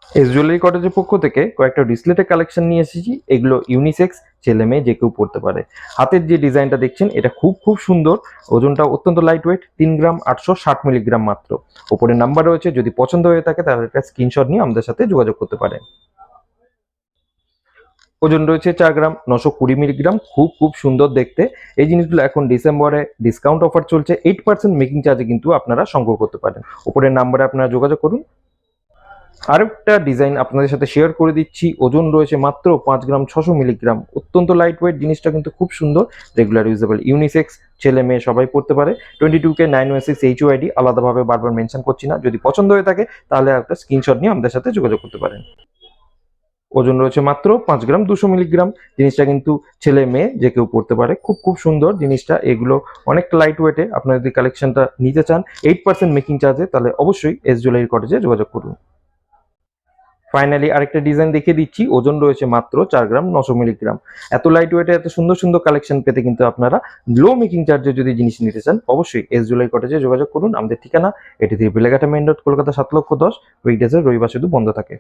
S jewellery কটেজের পক্ষ থেকে কয়েকটা ডিসপ্লেটের কালেকশন নিয়ে এসেছি। এগুলো ইউনিসেক্স, ছেলে মেয়ে যে কেউ পড়তে পারে। হাতের যে ডিজাইনটা দেখছেন এটা খুব খুব সুন্দর। ওজনটা অত্যন্ত লাইট ওয়েট, 3 গ্রাম 860 মিলিগ্রাম মাত্র। ওপরে নাম্বার রয়েছে, যদি পছন্দ হয়ে থাকে তাহলে একটা স্ক্রিনশট নিয়ে আমাদের সাথে যোগাযোগ করতে পারেন। ওজন রয়েছে 4 গ্রাম 920 মিলিগ্রাম, খুব খুব সুন্দর দেখতে। এই জিনিসগুলো এখন ডিসেম্বরে ডিসকাউন্ট অফার চলছে, 8% মেকিং চার্জে কিন্তু আপনারা সংগ্রহ করতে পারেন। উপরের নাম্বারে আপনারা যোগাযোগ করুন। আরেকটা ডিজাইন আপনাদের সাথে শেয়ার করে দিচ্ছি। ওজন রয়েছে মাত্র 5 গ্রাম 600 মিলিগ্রাম, অত্যন্ত লাইট ওয়েট। জিনিসটা কিন্তু খুব সুন্দর, রেগুলার ইউজেবল, ইউনিসেক্স, ছেলে মেয়ে সবাই পড়তে পারে। 22K 916 HUID, আলাদাভাবে বারবার মেনশন করছি না। যদি পছন্দ হয়ে থাকে তাহলে একটা স্ক্রিনশট নিয়ে আমাদের সাথে যোগাযোগ করতে পারেন। ওজন রয়েছে মাত্র 5 গ্রাম 200 মিলিগ্রাম। জিনিসটা কিন্তু ছেলে মেয়ে যে কেউ পড়তে পারে, খুব খুব সুন্দর জিনিসটা। এগুলো অনেকটা লাইট ওয়েটে। আপনারা যদি কালেকশনটা নিতে চান 8% মেকিং চার্জে, তাহলে অবশ্যই এস জুয়েলারি কটেজে যোগাযোগ করুন। ফাইনালি আরেকটা ডিজাইন দেখিয়ে দিচ্ছি। ওজন রয়েছে মাত্র 4 গ্রাম 900 মিলিগ্রাম। এত লাইট ওয়েটে এত সুন্দর সুন্দর কালেকশন পেতে কিন্তু আপনারা লো মেকিং চার্জে যদি জিনিস নিতে চান, অবশ্যই এস জুয়েলারি কটেজে যোগাযোগ করুন। আমাদের ঠিকানা এটি থেকে বেলেঘাটা মেইন রোড, কলকাতা 7 লক্ষ 10। উইকডেজের রবিবার শুধু বন্ধ থাকে।